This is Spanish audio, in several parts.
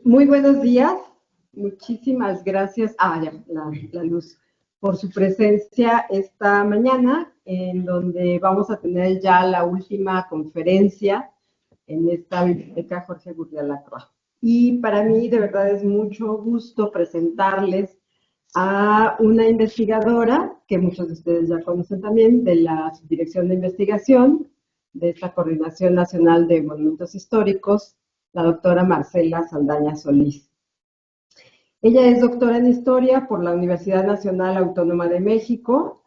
Muy buenos días, muchísimas gracias la luz por su presencia esta mañana, en donde vamos a tener ya la última conferencia en esta biblioteca Jorge Gurrialacroa. Y para mí de verdad es mucho gusto presentarles a una investigadora que muchos de ustedes ya conocen también, de la Subdirección de Investigación de esta Coordinación Nacional de Monumentos Históricos, la doctora Marcela Saldaña Solís. Ella es doctora en Historia por la Universidad Nacional Autónoma de México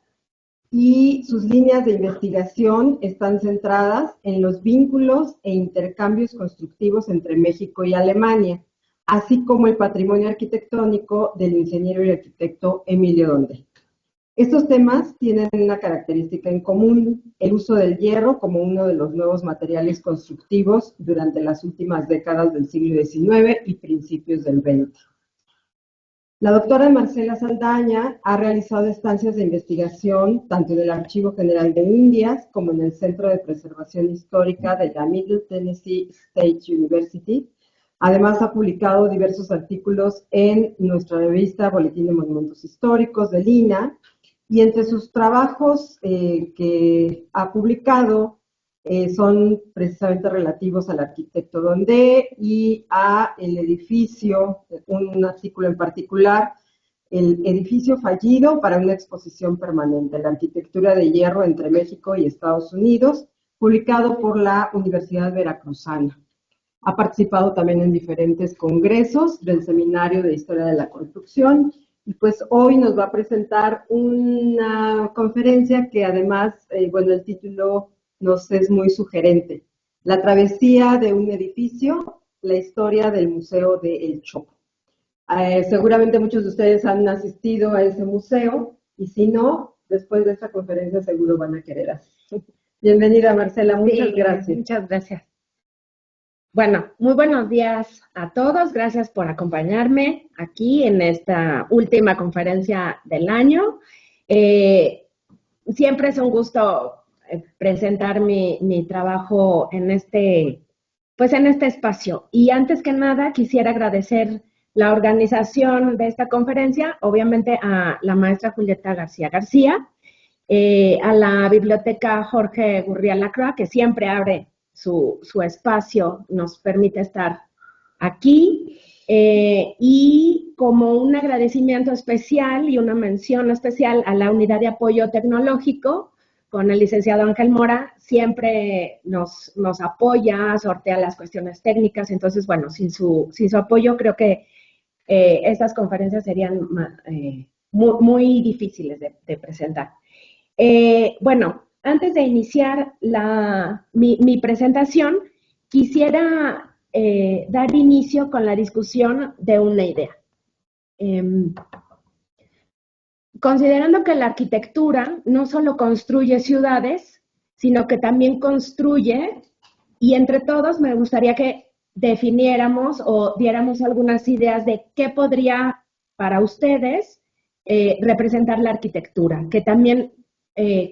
y sus líneas de investigación están centradas en los vínculos e intercambios constructivos entre México y Alemania, así como el patrimonio arquitectónico del ingeniero y arquitecto Emilio Donde. Estos temas tienen una característica en común, el uso del hierro como uno de los nuevos materiales constructivos durante las últimas décadas del siglo XIX y principios del XX. La doctora Marcela Saldaña ha realizado estancias de investigación tanto en el Archivo General de Indias como en el Centro de Preservación Histórica de la Middle Tennessee State University. Además, ha publicado diversos artículos en nuestra revista Boletín de Monumentos Históricos del INAH, y entre sus trabajos que ha publicado son precisamente relativos al arquitecto Donde y a el edificio, un artículo en particular, el edificio fallido para una exposición permanente, la arquitectura de hierro entre México y Estados Unidos, publicado por la Universidad Veracruzana. Ha participado también en diferentes congresos del Seminario de Historia de la Construcción y pues hoy nos va a presentar una conferencia que además, el título nos es muy sugerente. La travesía de un edificio, la historia del Museo de El Chopo. Seguramente muchos de ustedes han asistido a ese museo y si no, después de esta conferencia seguro van a querer asistir. Bienvenida, Marcela, muchas gracias. Muchas gracias. Bueno, muy buenos días a todos. Gracias por acompañarme aquí en esta última conferencia del año. Siempre es un gusto presentar mi trabajo en este espacio. Y antes que nada, quisiera agradecer la organización de esta conferencia, obviamente a la maestra Julieta García García, a la Biblioteca Jorge Gurrialacroa, que siempre abre su espacio, nos permite estar aquí, y como un agradecimiento especial y una mención especial a la Unidad de Apoyo Tecnológico, con el licenciado Ángel Mora, siempre nos apoya, sortea las cuestiones técnicas. Entonces, bueno, sin su apoyo creo que estas conferencias serían muy difíciles de presentar. Bueno, antes de iniciar mi presentación, quisiera dar inicio con la discusión de una idea. Considerando que la arquitectura no solo construye ciudades, sino que también construye, y entre todos me gustaría que definiéramos o diéramos algunas ideas de qué podría para ustedes representar la arquitectura, que también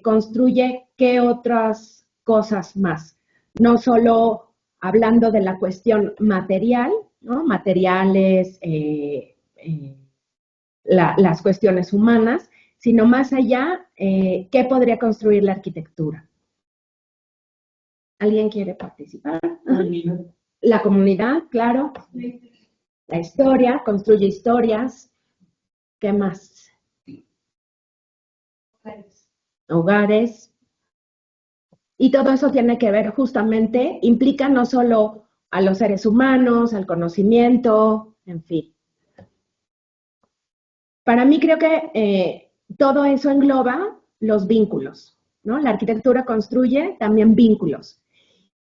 construye qué otras cosas más, no solo hablando de la cuestión material, ¿no? Materiales, las cuestiones humanas, sino más allá, qué podría construir la arquitectura. ¿Alguien quiere participar? La comunidad, claro. La historia, construye historias. ¿Qué más? Hogares. Y todo eso tiene que ver justamente, implica no solo a los seres humanos, al conocimiento, en fin. Para mí creo que todo eso engloba los vínculos, ¿no? La arquitectura construye también vínculos.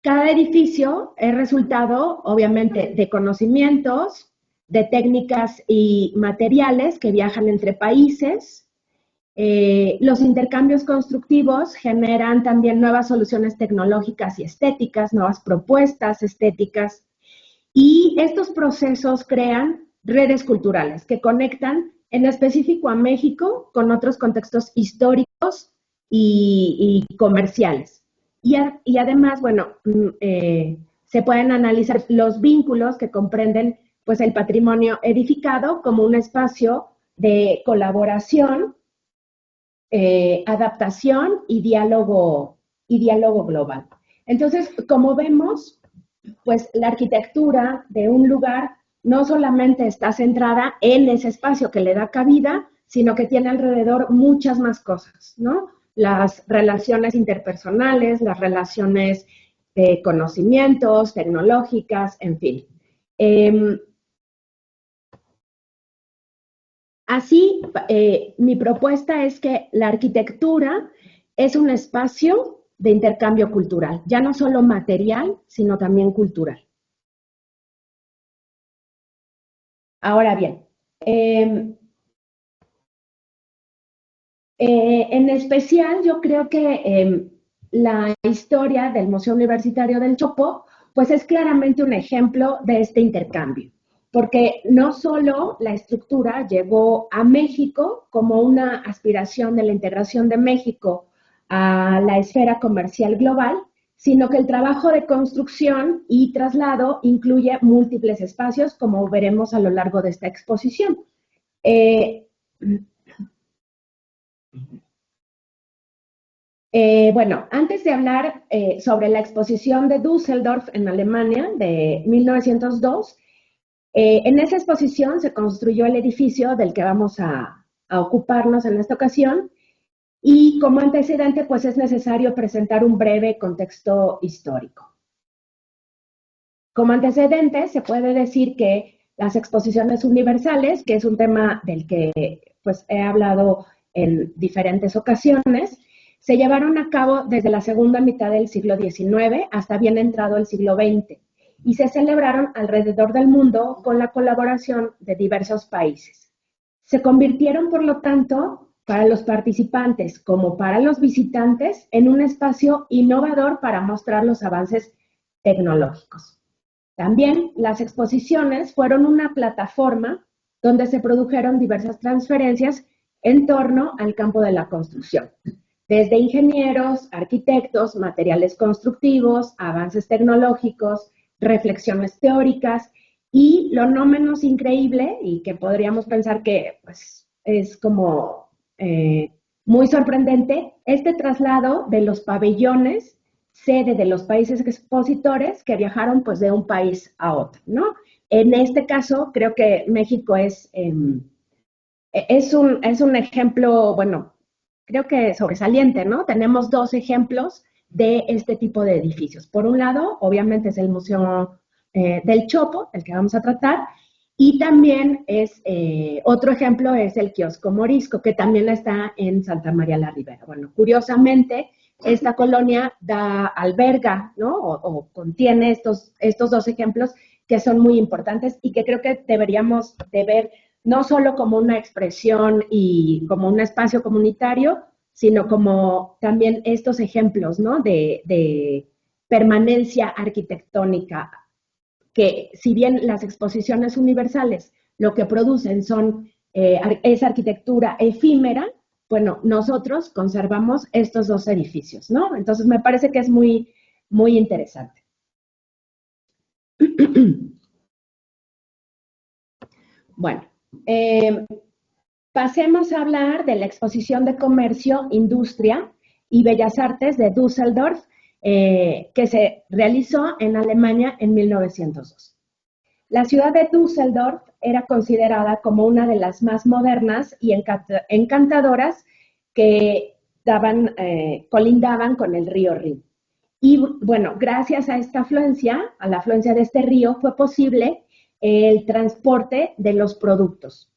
Cada edificio es resultado, obviamente, de conocimientos, de técnicas y materiales que viajan entre países. Los intercambios constructivos generan también nuevas soluciones tecnológicas y estéticas, nuevas propuestas estéticas, y estos procesos crean redes culturales que conectan en específico a México con otros contextos históricos y comerciales. Y además, bueno, se pueden analizar los vínculos que comprenden pues el patrimonio edificado como un espacio de colaboración, adaptación y diálogo global. Entonces, como vemos, pues la arquitectura de un lugar no solamente está centrada en ese espacio que le da cabida, sino que tiene alrededor muchas más cosas, ¿no? Las relaciones interpersonales, las relaciones de conocimientos, tecnológicas, en fin. Así, mi propuesta es que la arquitectura es un espacio de intercambio cultural, ya no solo material, sino también cultural. Ahora bien, en especial yo creo que la historia del Museo Universitario del Chopo, pues es claramente un ejemplo de este intercambio, porque no solo la estructura llegó a México como una aspiración de la integración de México a la esfera comercial global, sino que el trabajo de construcción y traslado incluye múltiples espacios, como veremos a lo largo de esta exposición. Bueno, antes de hablar sobre la exposición de Düsseldorf en Alemania de 1902, en esa exposición se construyó el edificio del que vamos a ocuparnos en esta ocasión y como antecedente pues es necesario presentar un breve contexto histórico. Como antecedente se puede decir que las exposiciones universales, que es un tema del que pues he hablado en diferentes ocasiones, se llevaron a cabo desde la segunda mitad del siglo XIX hasta bien entrado el siglo XX y se celebraron alrededor del mundo con la colaboración de diversos países. Se convirtieron, por lo tanto, para los participantes como para los visitantes, en un espacio innovador para mostrar los avances tecnológicos. También las exposiciones fueron una plataforma donde se produjeron diversas transferencias en torno al campo de la construcción, desde ingenieros, arquitectos, materiales constructivos, avances tecnológicos, reflexiones teóricas y lo no menos increíble y que podríamos pensar que pues, es como muy sorprendente, este traslado de los pabellones sede de los países expositores que viajaron pues de un país a otro, ¿no? En este caso creo que México es un ejemplo, bueno, creo que sobresaliente, ¿no? Tenemos dos ejemplos de este tipo de edificios. Por un lado, obviamente es el Museo del Chopo, el que vamos a tratar, y también es, otro ejemplo es el Kiosco Morisco, que también está en Santa María la Ribera. Bueno, curiosamente, esta colonia alberga, ¿no? O contiene estos dos ejemplos que son muy importantes y que creo que deberíamos de ver no solo como una expresión y como un espacio comunitario, sino como también estos ejemplos, ¿no? De permanencia arquitectónica, que si bien las exposiciones universales lo que producen es arquitectura efímera, bueno, nosotros conservamos estos dos edificios, ¿no? Entonces me parece que es muy, muy interesante. Bueno, pasemos a hablar de la exposición de comercio, industria y bellas artes de Düsseldorf, que se realizó en Alemania en 1902. La ciudad de Düsseldorf era considerada como una de las más modernas y encantadoras que colindaban con el río Rin. Y bueno, gracias a esta afluencia, a la afluencia de este río, fue posible el transporte de los productos.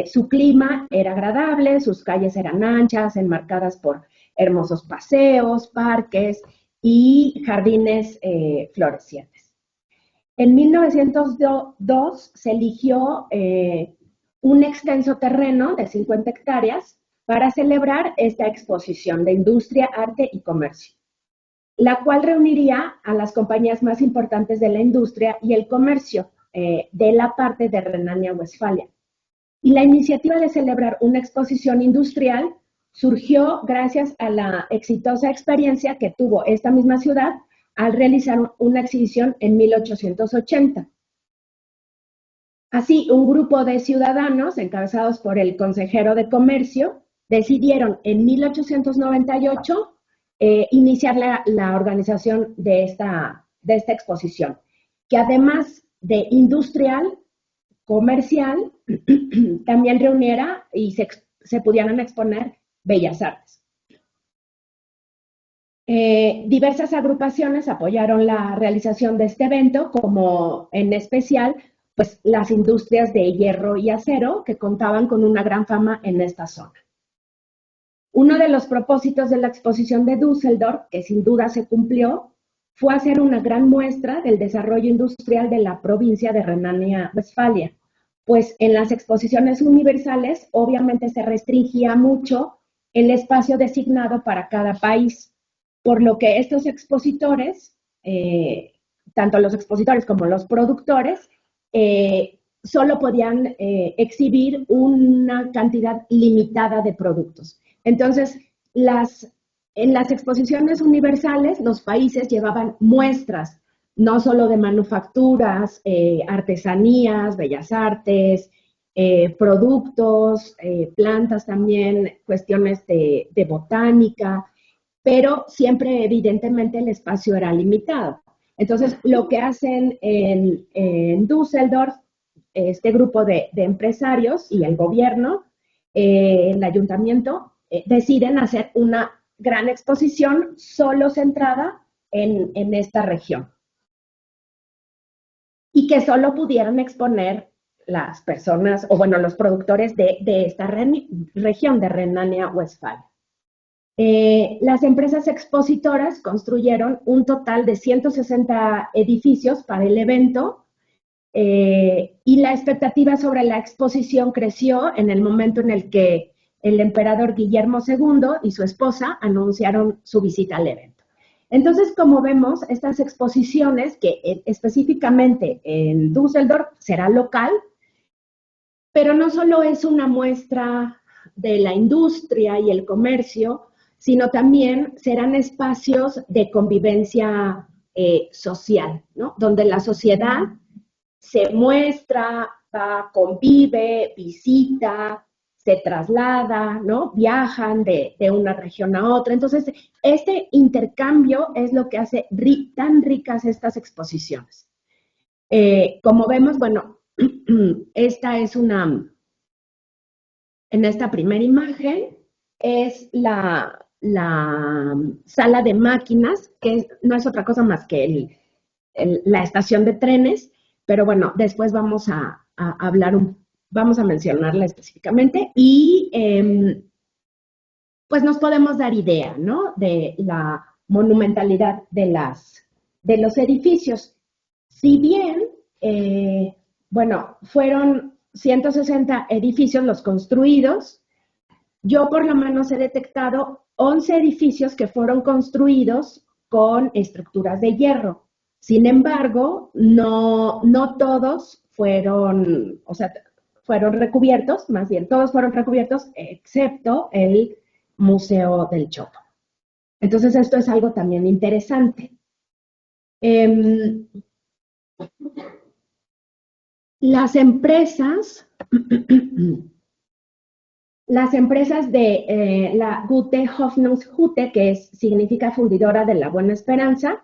Su clima era agradable, sus calles eran anchas, enmarcadas por hermosos paseos, parques y jardines florecientes. En 1902 se eligió un extenso terreno de 50 hectáreas para celebrar esta exposición de industria, arte y comercio, la cual reuniría a las compañías más importantes de la industria y el comercio de la parte de Renania-Westfalia. Y la iniciativa de celebrar una exposición industrial surgió gracias a la exitosa experiencia que tuvo esta misma ciudad al realizar una exhibición en 1880. Así, un grupo de ciudadanos, encabezados por el consejero de Comercio, decidieron en 1898 iniciar la organización de esta exposición, que además de industrial, comercial, también reuniera y se pudieran exponer bellas artes. Diversas agrupaciones apoyaron la realización de este evento, como en especial pues, las industrias de hierro y acero, que contaban con una gran fama en esta zona. Uno de los propósitos de la exposición de Düsseldorf, que sin duda se cumplió, fue hacer una gran muestra del desarrollo industrial de la provincia de Renania-Westfalia, pues en las exposiciones universales obviamente se restringía mucho el espacio designado para cada país, por lo que estos expositores, tanto los expositores como los productores, solo podían exhibir una cantidad limitada de productos. Entonces, en las exposiciones universales, los países llevaban muestras, no solo de manufacturas, artesanías, bellas artes, productos, plantas también, cuestiones de botánica, pero siempre evidentemente el espacio era limitado. Entonces, lo que hacen en Düsseldorf, este grupo de empresarios y el gobierno, el ayuntamiento, deciden hacer una gran exposición solo centrada en esta región. Y que solo pudieran exponer las personas, o bueno, los productores de esta región de Renania-Westfalia. Las empresas expositoras construyeron un total de 160 edificios para el evento y la expectativa sobre la exposición creció en el momento en el que el emperador Guillermo II y su esposa anunciaron su visita al evento. Entonces, como vemos, estas exposiciones, que específicamente en Düsseldorf será local, pero no solo es una muestra de la industria y el comercio, sino también serán espacios de convivencia social, ¿no? Donde la sociedad se muestra, va, convive, visita, se traslada, ¿no? Viajan de una región a otra. Entonces, este intercambio es lo que hace tan ricas estas exposiciones. Como vemos, bueno, esta es en esta primera imagen, es la sala de máquinas, que no es otra cosa más que la estación de trenes, pero bueno, después vamos a vamos a mencionarla específicamente y pues nos podemos dar idea, ¿no? De la monumentalidad de los edificios. Si bien, bueno, fueron 160 edificios los construidos, yo por lo menos he detectado 11 edificios que fueron construidos con estructuras de hierro. Sin embargo, no todos fueron, o sea, fueron recubiertos, más bien todos fueron recubiertos, excepto el Museo del Chopo. Entonces, esto es algo también interesante. Las empresas de la Gute Hoffnungshütte, que significa fundidora de la Buena Esperanza,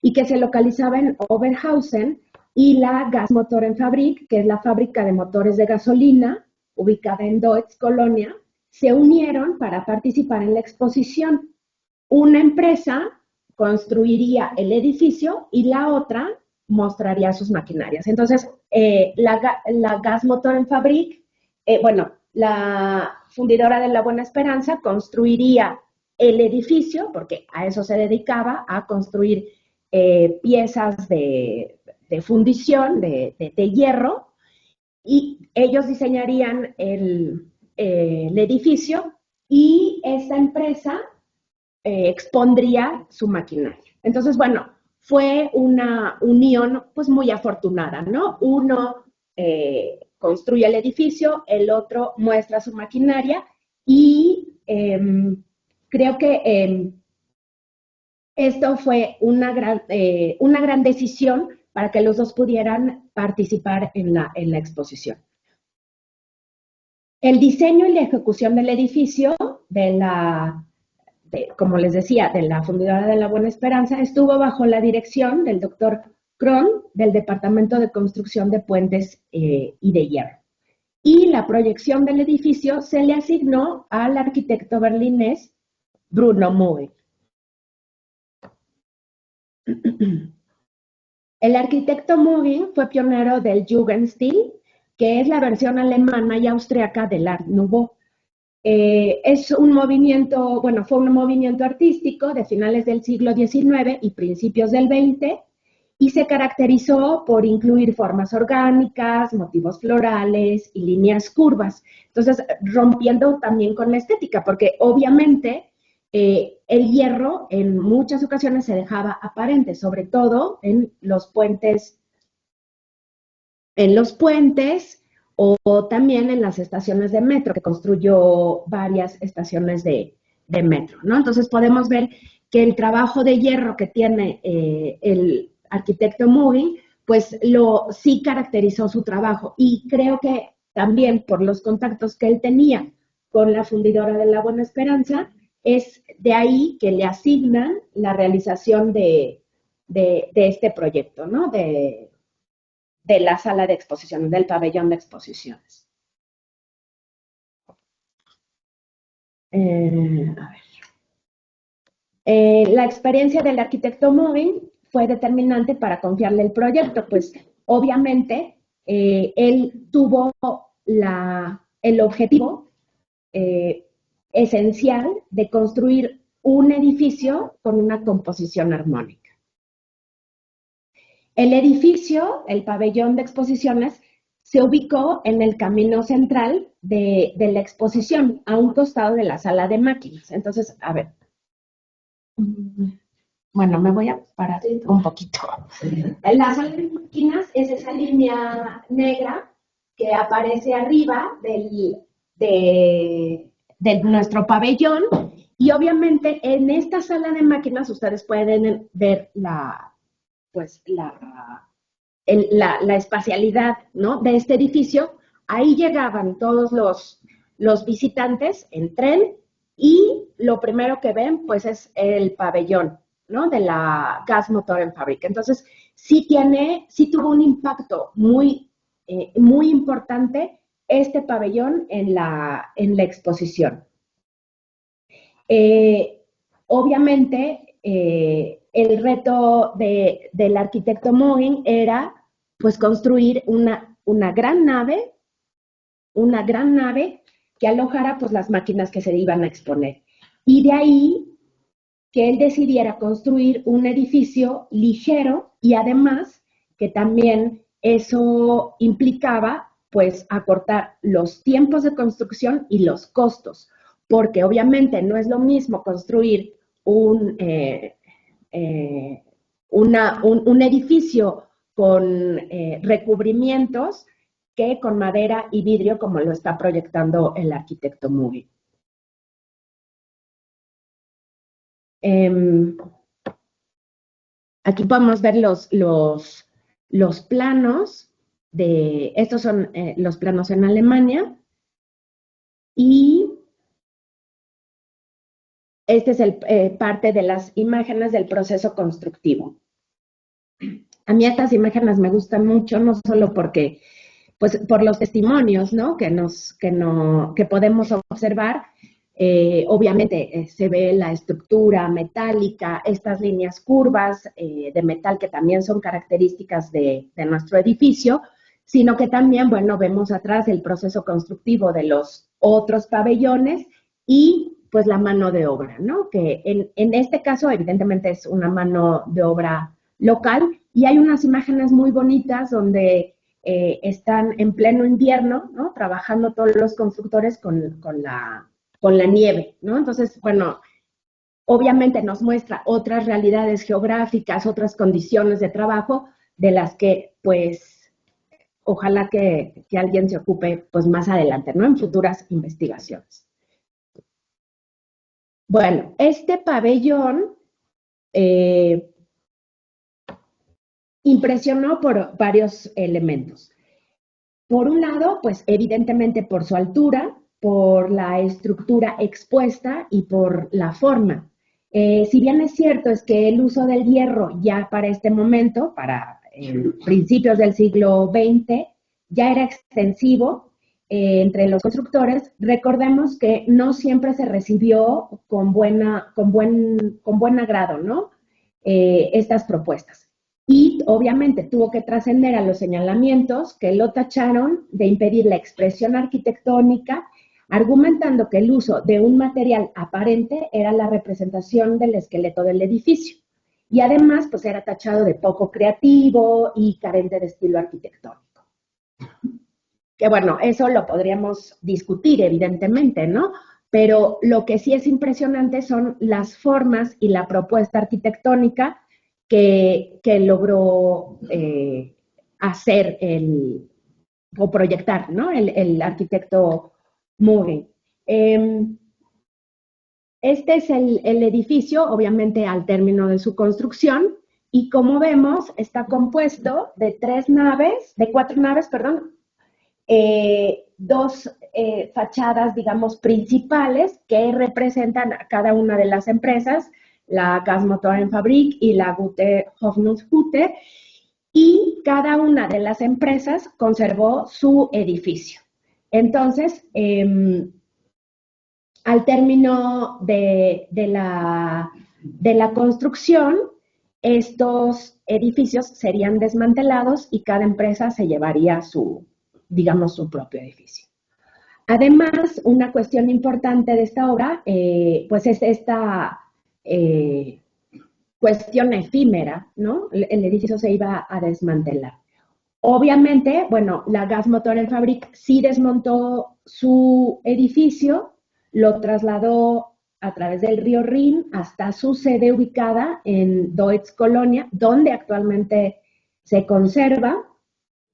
y que se localizaba en Oberhausen, y la Gasmotorenfabrik, que es la fábrica de motores de gasolina, ubicada en Deutz, Colonia, se unieron para participar en la exposición. Una empresa construiría el edificio y la otra mostraría sus maquinarias. Entonces, la Gasmotorenfabrik, bueno, la fundidora de la Buena Esperanza construiría el edificio, porque a eso se dedicaba, a construir piezas de fundición, de hierro, y ellos diseñarían el edificio y esa empresa expondría su maquinaria. Entonces, bueno, fue una unión pues muy afortunada, ¿no? Uno construye el edificio, el otro muestra su maquinaria y creo que esto fue una gran decisión para que los dos pudieran participar en la exposición. El diseño y la ejecución del edificio como les decía, de la Fundidora de la Buena Esperanza, estuvo bajo la dirección del doctor Kron, del Departamento de Construcción de Puentes y de Hierro. Y la proyección del edificio se le asignó al arquitecto berlinés Bruno Muegel. El arquitecto Muegel fue pionero del Jugendstil, que es la versión alemana y austriaca del Art Nouveau. Es un movimiento, bueno, fue un movimiento artístico de finales del siglo XIX y principios del XX, y se caracterizó por incluir formas orgánicas, motivos florales y líneas curvas. Entonces, rompiendo también con la estética, porque obviamente el hierro en muchas ocasiones se dejaba aparente, sobre todo en los puentes, o también en las estaciones de metro, que construyó varias estaciones de metro, ¿no? Entonces podemos ver que el trabajo de hierro que tiene el arquitecto Muegel, pues sí caracterizó su trabajo, y creo que también por los contactos que él tenía con la Fundidora de la Buena Esperanza, es de ahí que le asignan la realización de este proyecto, ¿no? De la sala de exposiciones, del pabellón de exposiciones. La experiencia del arquitecto Muegel fue determinante para confiarle el proyecto, pues obviamente él tuvo el objetivo esencial de construir un edificio con una composición armónica. El edificio, el pabellón de exposiciones, se ubicó en el camino central de la exposición, a un costado de la sala de máquinas. Entonces, a ver. Bueno, me voy a parar un poquito. La sala de máquinas es esa línea negra que aparece arriba de nuestro pabellón, y obviamente en esta sala de máquinas ustedes pueden ver la espacialidad, ¿no?, de este edificio. Ahí llegaban todos los visitantes en tren, y lo primero que ven, pues, es el pabellón, ¿no?, de la Gas Motoren Fabrik. Entonces, sí tuvo un impacto muy importante este pabellón en la exposición. Obviamente, el reto del arquitecto Muegel era, pues, construir una gran nave que alojara, pues, las máquinas que se iban a exponer. Y de ahí que él decidiera construir un edificio ligero, y además que también eso implicaba, pues, acortar los tiempos de construcción y los costos, porque obviamente no es lo mismo construir un edificio con recubrimientos que con madera y vidrio, como lo está proyectando el arquitecto Muegel. Aquí podemos ver los planos estos son los planos en Alemania, y este es parte de las imágenes del proceso constructivo. A mí estas imágenes me gustan mucho, no solo porque, pues, por los testimonios, ¿no?, que podemos observar. Obviamente se ve la estructura metálica, estas líneas curvas de metal que también son características de nuestro edificio, sino que también, bueno, vemos atrás el proceso constructivo de los otros pabellones, y pues la mano de obra, ¿no?, que en este caso evidentemente es una mano de obra local, y hay unas imágenes muy bonitas donde están en pleno invierno, ¿no?, trabajando todos los constructores con la nieve, ¿no? Entonces, bueno, obviamente nos muestra otras realidades geográficas, otras condiciones de trabajo, de las que, pues, ojalá que alguien se ocupe, pues, más adelante, ¿no?, en futuras investigaciones. Bueno, este pabellón impresionó por varios elementos. Por un lado, pues evidentemente por su altura, por la estructura expuesta y por la forma. Si bien es cierto es que el uso del hierro ya para este momento, para principios del siglo XX, ya era extensivo entre los constructores, recordemos que no siempre se recibió con buen agrado, ¿no? Estas propuestas. Y obviamente tuvo que trascender a los señalamientos que lo tacharon de impedir la expresión arquitectónica, argumentando que el uso de un material aparente era la representación del esqueleto del edificio. Y además, pues era tachado de poco creativo y carente de estilo arquitectónico. Que bueno, eso lo podríamos discutir, evidentemente, ¿no? Pero lo que sí es impresionante son las formas y la propuesta arquitectónica que logró hacer o proyectar, ¿no? El arquitecto Moore. Este es el edificio, obviamente al término de su construcción, y como vemos, está compuesto de cuatro naves, dos fachadas, digamos, principales que representan a cada una de las empresas, la Gasmotorenfabrik y la Gute Hoffnungshütte, y cada una de las empresas conservó su edificio. Entonces, al término de la construcción, estos edificios serían desmantelados y cada empresa se llevaría su propio edificio. Además, una cuestión importante de esta obra, pues es esta cuestión efímera, ¿no? El edificio se iba a desmantelar. Obviamente, bueno, la Gasmotorenfabrik sí desmontó su edificio, lo trasladó a través del río Rin hasta su sede ubicada en Deutz Colonia, donde actualmente se conserva.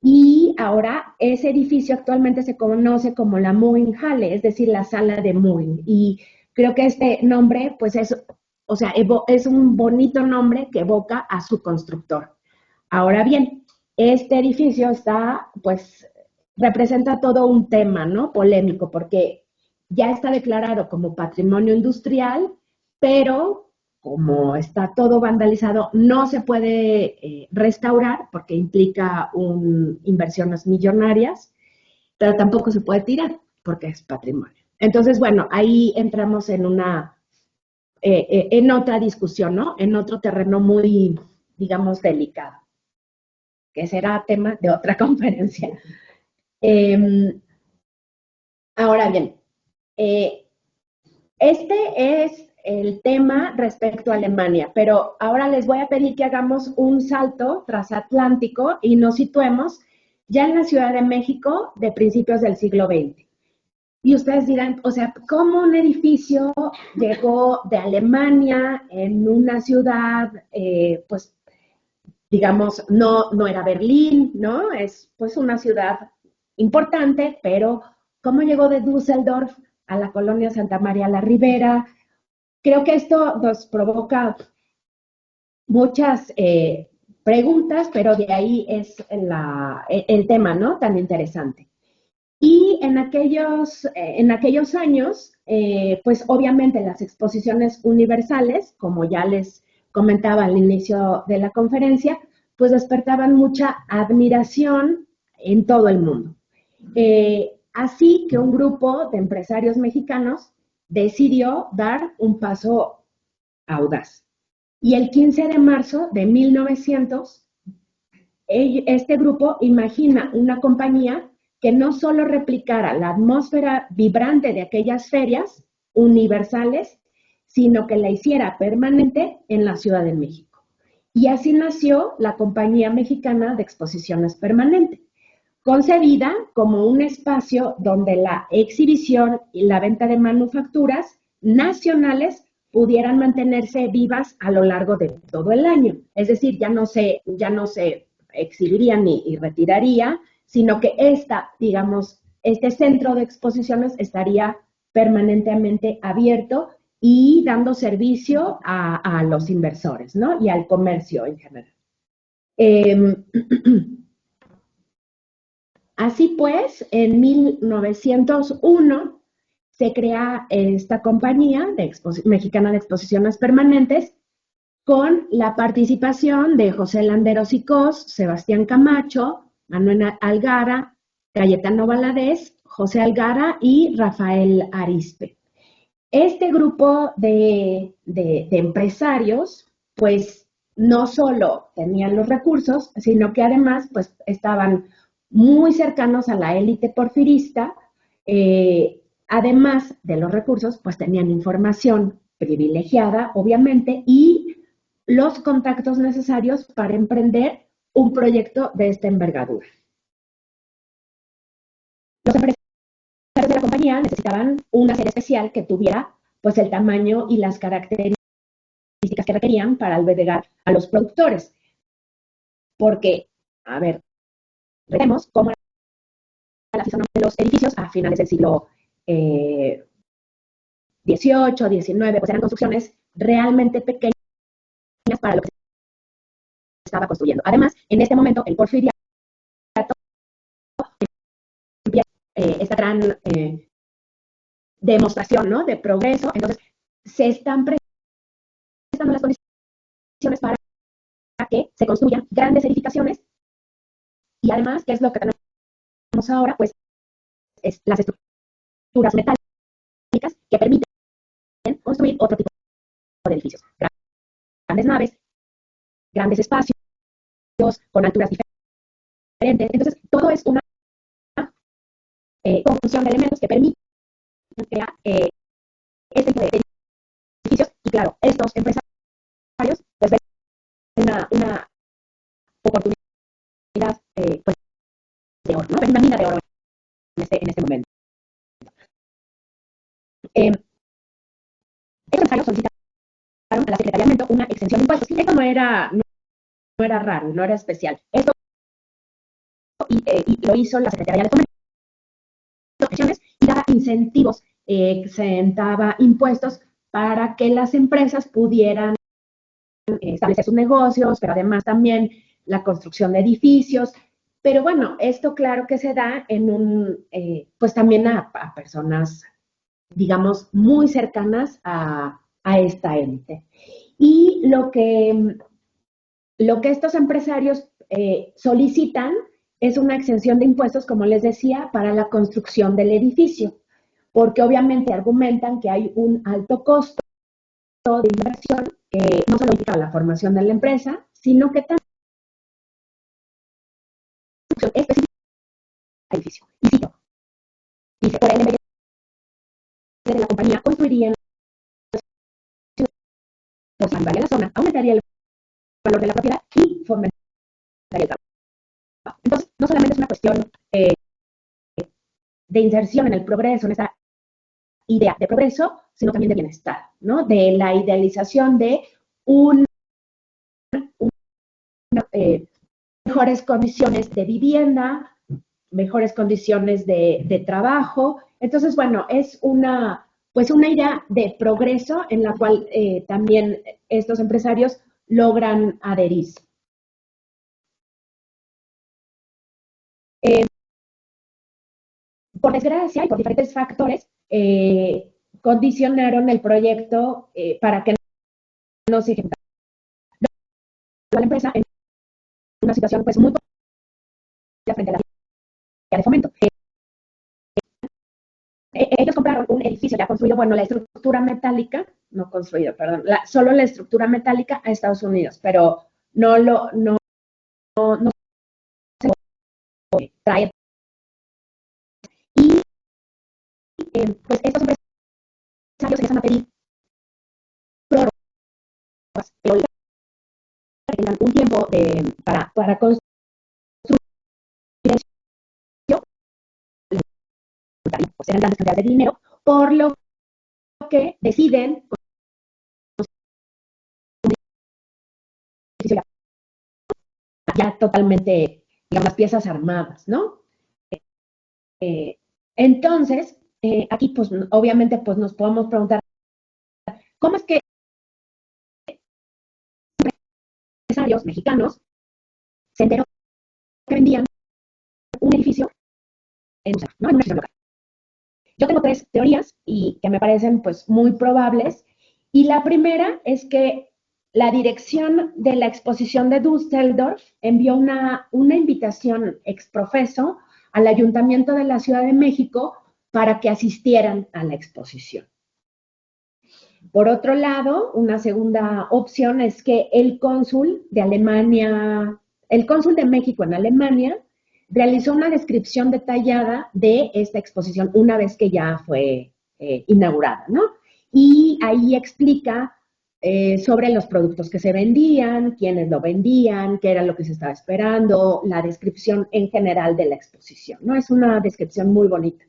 Y ahora ese edificio actualmente se conoce como la Moeing-Halle, es decir, la sala de Moeing. Y creo que este nombre, pues es un bonito nombre que evoca a su constructor. Ahora bien, este edificio representa todo un tema, ¿no? Polémico, porque ya está declarado como patrimonio industrial, pero como está todo vandalizado, no se puede restaurar porque implica inversiones millonarias, pero tampoco se puede tirar porque es patrimonio. Entonces, bueno, ahí entramos en otra discusión, ¿no? En otro terreno muy, digamos, delicado, que será tema de otra conferencia. Ahora bien, este es el tema respecto a Alemania, pero ahora les voy a pedir que hagamos un salto transatlántico y nos situemos ya en la Ciudad de México de principios del siglo XX. Y ustedes dirán, o sea, ¿cómo un edificio llegó de Alemania en una ciudad, pues, digamos, no era Berlín, ¿no? Es pues una ciudad importante, pero ¿cómo llegó de Düsseldorf a la colonia Santa María la Ribera? Creo que esto nos provoca muchas preguntas, pero de ahí es el tema, ¿no? Tan interesante. Y en aquellos años, pues obviamente las exposiciones universales, como ya les comentaba al inicio de la conferencia, pues despertaban mucha admiración en todo el mundo. Así que un grupo de empresarios mexicanos decidió dar un paso audaz. Y el 15 de marzo de 1900, este grupo imagina una compañía que no solo replicara la atmósfera vibrante de aquellas ferias universales, sino que la hiciera permanente en la Ciudad de México. Y así nació la Compañía Mexicana de Exposiciones Permanente, concebida como un espacio donde la exhibición y la venta de manufacturas nacionales pudieran mantenerse vivas a lo largo de todo el año. Es decir, ya no se exhibiría ni retiraría, sino que este centro de exposiciones estaría permanentemente abierto y dando servicio a los inversores, ¿no? Y al comercio en general. Así pues, en 1901 se crea esta compañía mexicana de exposiciones permanentes con la participación de José Landeros y Cos, Sebastián Camacho, Manuel Algara, Cayetano Valadez, José Algara y Rafael Arizpe. Este grupo de empresarios, pues no solo tenían los recursos, sino que además pues estaban muy cercanos a la élite porfirista, además de los recursos, pues tenían información privilegiada, obviamente, y los contactos necesarios para emprender un proyecto de esta envergadura. Los empresarios de la compañía necesitaban una sede especial que tuviera pues el tamaño y las características que requerían para albergar a los productores. Porque, a ver, vemos cómo era la fisonomía de los edificios a finales del siglo XVIII, XIX, pues eran construcciones realmente pequeñas para lo que se estaba construyendo. Además, en este momento, el porfiriato empieza esta gran demostración, ¿no?, de progreso. Entonces, se están prestando las condiciones para que se construyan grandes edificaciones y además, ¿qué es lo que tenemos ahora? Pues es las estructuras metálicas que permiten construir otro tipo de edificios. Grandes naves, grandes espacios, con alturas diferentes. Entonces, todo es una conjunción de elementos que permiten crear este tipo de edificios. Y claro, estos empresarios pues ven una oportunidad pues, de oro, ¿no? Ven una mina de oro en este momento. Estos empresarios solicitaron a la Secretaría de Alimento una exención de impuestos. Esto no era raro, no era especial. Esto y lo hizo la Secretaría de Comercio y daba incentivos, exentaba impuestos para que las empresas pudieran establecer sus negocios, pero además también la construcción de edificios. Pero bueno, esto claro que se da en pues también a personas, digamos, muy cercanas a esta élite. Y lo que estos empresarios solicitan es una exención de impuestos, como les decía, para la construcción del edificio, porque obviamente argumentan que hay un alto costo de inversión que no solo implica la formación de la empresa, sino que también específica del edificio. Y cito, dice, por el de la compañía construiría en la ciudad, de la zona, aumentaría el valor de la propiedad y fomentaría el trabajo. Entonces, no solamente es una cuestión de inserción en el progreso, en esa idea de progreso, sino también de bienestar, ¿no? De la idealización de mejores condiciones de vivienda, mejores condiciones de trabajo. Entonces, bueno, es pues una idea de progreso en la cual también estos empresarios logran adherirse. Por desgracia y por diferentes factores, condicionaron el proyecto para que no se ejecutara la empresa en una situación pues muy frente a la vía de fomento. Ellos compraron un edificio ya construido, bueno, la estructura metálica, no construido, perdón, solo la estructura metálica a Estados Unidos, pero no se trae. Y pues estos empresarios empiezan a pedir prórrogas que tengan un tiempo para construir pues eran grandes cantidades de dinero, por lo que deciden ya totalmente, digamos, las piezas armadas, ¿no? Entonces, aquí, pues, obviamente, pues, nos podemos preguntar, ¿cómo es que empresarios mexicanos se enteró que vendían un edificio en un ¿no? En una local. Yo tengo tres teorías y que me parecen pues muy probables. Y la primera es que la dirección de la exposición de Düsseldorf envió una invitación exprofeso al Ayuntamiento de la Ciudad de México para que asistieran a la exposición. Por otro lado, una segunda opción es que el cónsul de Alemania, el cónsul de México en Alemania, realizó una descripción detallada de esta exposición una vez que ya fue inaugurada, ¿no? Y ahí explica sobre los productos que se vendían, quiénes lo vendían, qué era lo que se estaba esperando, la descripción en general de la exposición, ¿no? Es una descripción muy bonita.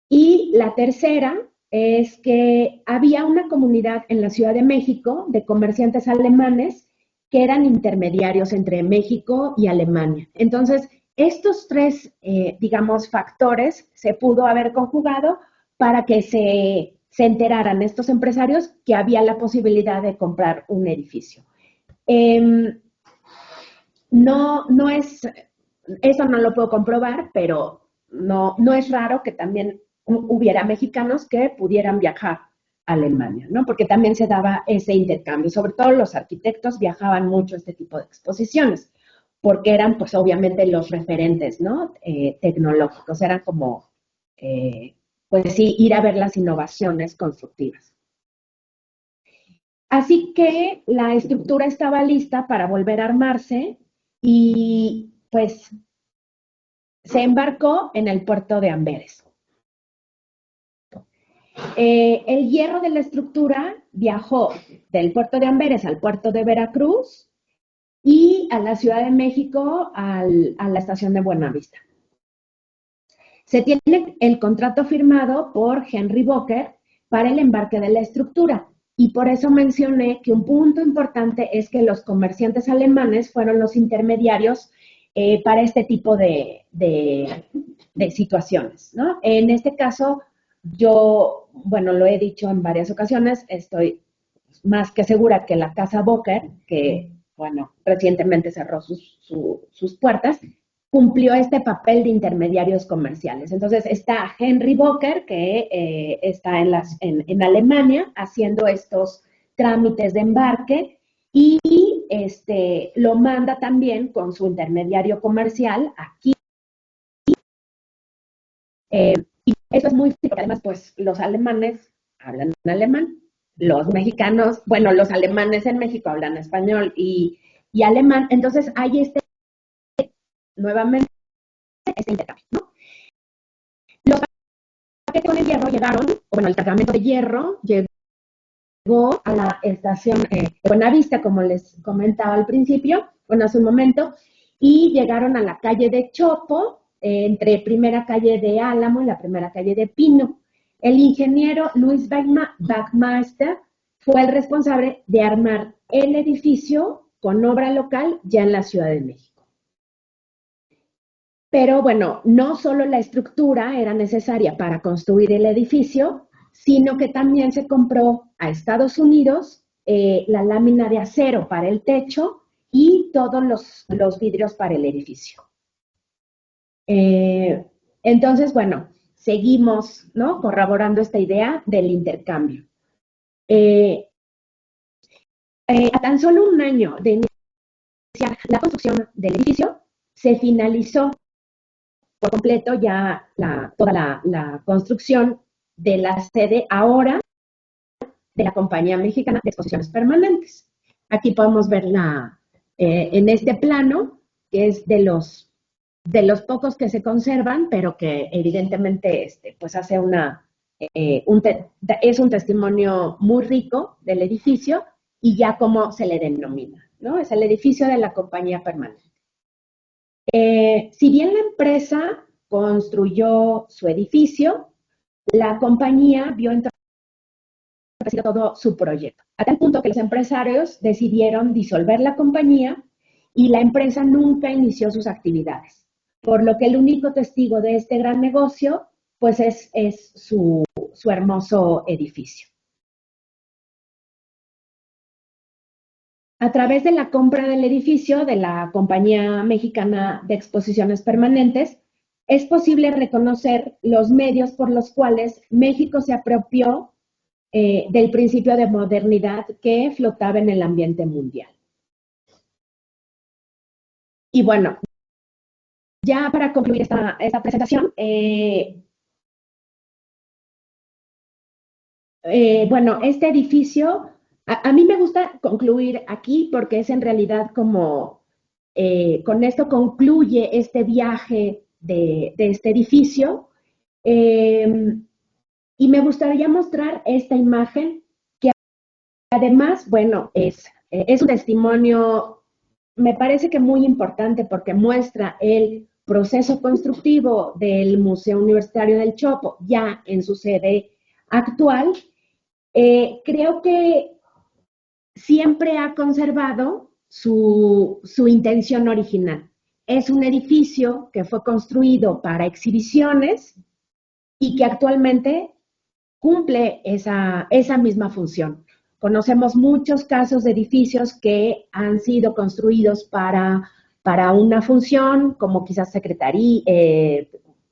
Y la tercera es que había una comunidad en la Ciudad de México de comerciantes alemanes que eran intermediarios entre México y Alemania. Entonces, estos tres, digamos, factores se pudo haber conjugado para que se enteraran estos empresarios que había la posibilidad de comprar un edificio. No es, eso no lo puedo comprobar, pero no es raro que también hubiera mexicanos que pudieran viajar a Alemania, ¿no? Porque también se daba ese intercambio. Sobre todo los arquitectos viajaban mucho a este tipo de exposiciones, porque eran, pues, obviamente los referentes, ¿no? Tecnológicos, eran como, pues sí, ir a ver las innovaciones constructivas. Así que la estructura estaba lista para volver a armarse y, pues, se embarcó en el puerto de Amberes. El hierro de la estructura viajó del puerto de Amberes al puerto de Veracruz y a la Ciudad de México a la estación de Buenavista. Se tiene el contrato firmado por Henry Boker para el embarque de la estructura y por eso mencioné que un punto importante es que los comerciantes alemanes fueron los intermediarios para este tipo de situaciones, ¿no? En este caso, yo, bueno, lo he dicho en varias ocasiones, estoy más que segura que la Casa Boker, que, bueno, recientemente cerró sus puertas, cumplió este papel de intermediarios comerciales. Entonces está Henry Boker, que está en Alemania haciendo estos trámites de embarque y lo manda también con su intermediario comercial aquí. Y eso es muy porque además, pues, los alemanes hablan alemán, los mexicanos, bueno, los alemanes en México hablan español y alemán, entonces hay nuevamente, este intercambio, ¿no? Los paquetes con el hierro llegaron, o bueno, el cargamento de hierro llegó a la estación de Buenavista, como les comentaba al principio, bueno, hace un momento, y llegaron a la calle de Chopo, entre primera calle de Álamo y la primera calle de Pino. El ingeniero Luis Backmeister fue el responsable de armar el edificio con obra local ya en la Ciudad de México. Pero bueno, no solo la estructura era necesaria para construir el edificio, sino que también se compró a Estados Unidos la lámina de acero para el techo y todos los vidrios para el edificio. Entonces, bueno, seguimos, ¿no?, corroborando esta idea del intercambio. A tan solo un año de iniciar la construcción del edificio, se finalizó por completo ya toda la construcción de la sede ahora de la Compañía Mexicana de Exposiciones Permanentes. Aquí podemos ver en este plano, que es de los pocos que se conservan, pero que evidentemente pues hace es un testimonio muy rico del edificio y ya como se le denomina, ¿no? Es el edificio de la Compañía Permanente. Si bien la empresa construyó su edificio, la compañía vio entonces todo su proyecto, a tal punto que los empresarios decidieron disolver la compañía y la empresa nunca inició sus actividades, por lo que el único testigo de este gran negocio pues es su hermoso edificio. A través de la compra del edificio de la Compañía Mexicana de Exposiciones Permanentes, es posible reconocer los medios por los cuales México se apropió del principio de modernidad que flotaba en el ambiente mundial. Y bueno, ya para concluir esta presentación, bueno, este edificio, a mí me gusta concluir aquí porque es en realidad como, con esto concluye este viaje de este edificio. Y me gustaría mostrar esta imagen que además, bueno, es un testimonio, me parece que muy importante porque muestra el proceso constructivo del Museo Universitario del Chopo ya en su sede actual. Creo que siempre ha conservado su intención original. Es un edificio que fue construido para exhibiciones y que actualmente cumple esa misma función. Conocemos muchos casos de edificios que han sido construidos para una función, como quizás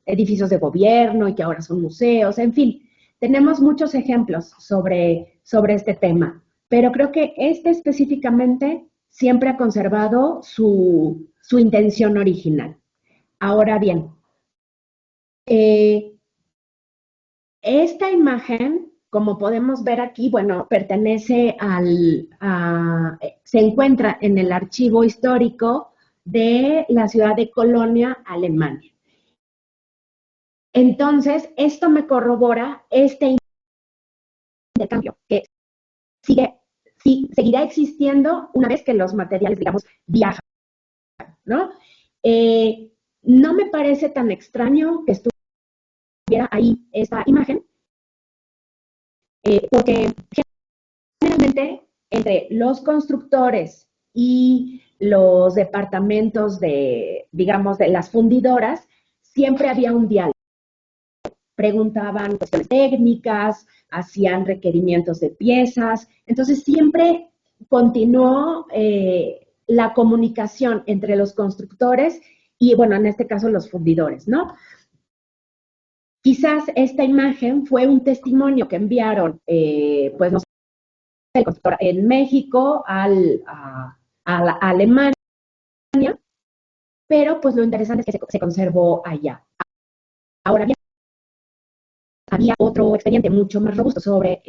edificios de gobierno y que ahora son museos, en fin. Tenemos muchos ejemplos sobre este tema, pero creo que este específicamente siempre ha conservado su intención original. Ahora bien, esta imagen, como podemos ver aquí, bueno, se encuentra en el archivo histórico de la ciudad de Colonia, Alemania. Entonces, esto me corrobora este intercambio que seguirá existiendo una vez que los materiales, digamos, viajan, ¿no? No me parece tan extraño que estuviera ahí esta imagen, porque generalmente entre los constructores y los departamentos de, digamos, de las fundidoras, siempre había un diálogo. Preguntaban cuestiones técnicas, hacían requerimientos de piezas, entonces siempre continuó la comunicación entre los constructores y, bueno, en este caso los fundidores, ¿no? Quizás esta imagen fue un testimonio que enviaron, pues no sé, el constructor en México a Alemania, pero pues lo interesante es que se conservó allá. Ahora bien, había otro expediente mucho más robusto sobre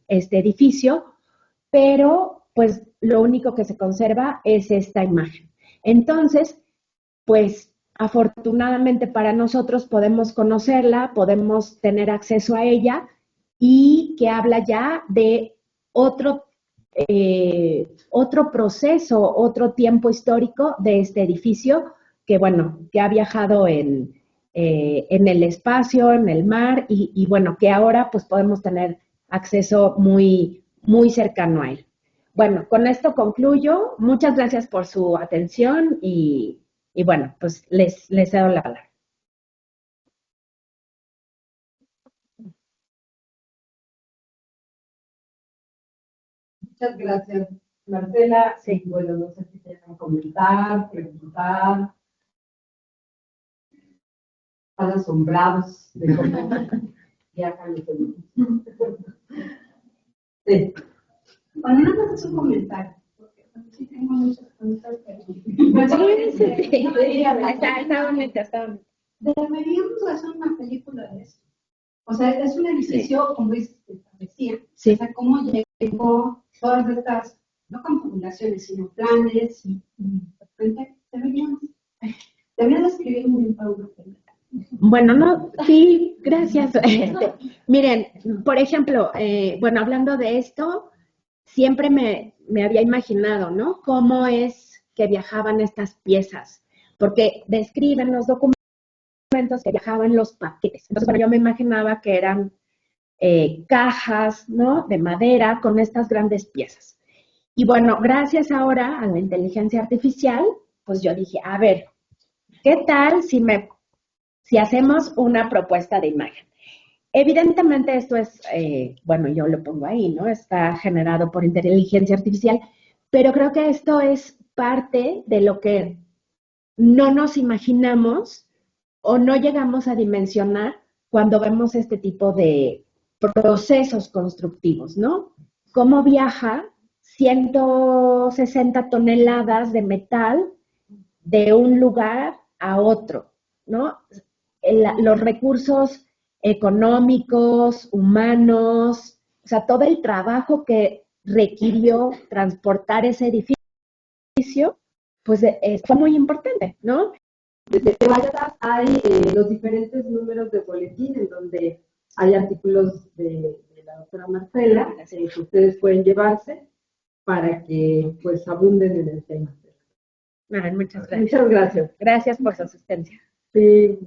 este edificio, pero pues lo único que se conserva es esta imagen. Entonces, pues afortunadamente para nosotros podemos conocerla, podemos tener acceso a ella y que habla ya de otro proceso, otro tiempo histórico de este edificio que, bueno, que ha viajado en el espacio, en el mar y bueno, que ahora pues podemos tener acceso muy, muy cercano a él. Bueno, con esto concluyo. Muchas gracias por su atención y bueno, pues les cedo la palabra. Muchas gracias, Marcela. Sí. Bueno, no sé si quieran comentar, preguntar. Están asombrados de cómo viajan los edificios. Sí. Bueno, nada más es un comentario, porque sí tengo muchas preguntas, pero... Está bonita. Deberíamos hacer una película de eso. O sea, es un edificio, como decía, sí. O sea, cómo llegó todas estas, no configuraciones, sino planes, y de repente deberían escribir un libro. Bueno, no, sí, gracias. Miren, por ejemplo, bueno, hablando de esto, siempre me había imaginado, ¿no? Cómo es que viajaban estas piezas, porque describen los documentos que viajaban los paquetes. Entonces, bueno, yo me imaginaba que eran cajas, ¿no? De madera con estas grandes piezas. Y bueno, gracias ahora a la inteligencia artificial, pues yo dije, a ver, ¿qué tal si hacemos una propuesta de imagen? Evidentemente esto es, bueno, yo lo pongo ahí, ¿no? Está generado por inteligencia artificial, Pero creo que esto es parte de lo que no nos imaginamos o no llegamos a dimensionar cuando vemos este tipo de procesos constructivos, ¿no? Cómo viaja 160 toneladas de metal de un lugar a otro, ¿no? Los recursos económicos, humanos, o sea, todo el trabajo que requirió transportar ese edificio, pues fue muy importante, ¿no? Desde que vaya atrás hay los diferentes números de boletín en donde hay artículos de la doctora Marcela que ustedes pueden llevarse para que pues abunden en el tema. Muchas gracias. Muchas gracias. Gracias por su asistencia. Sí.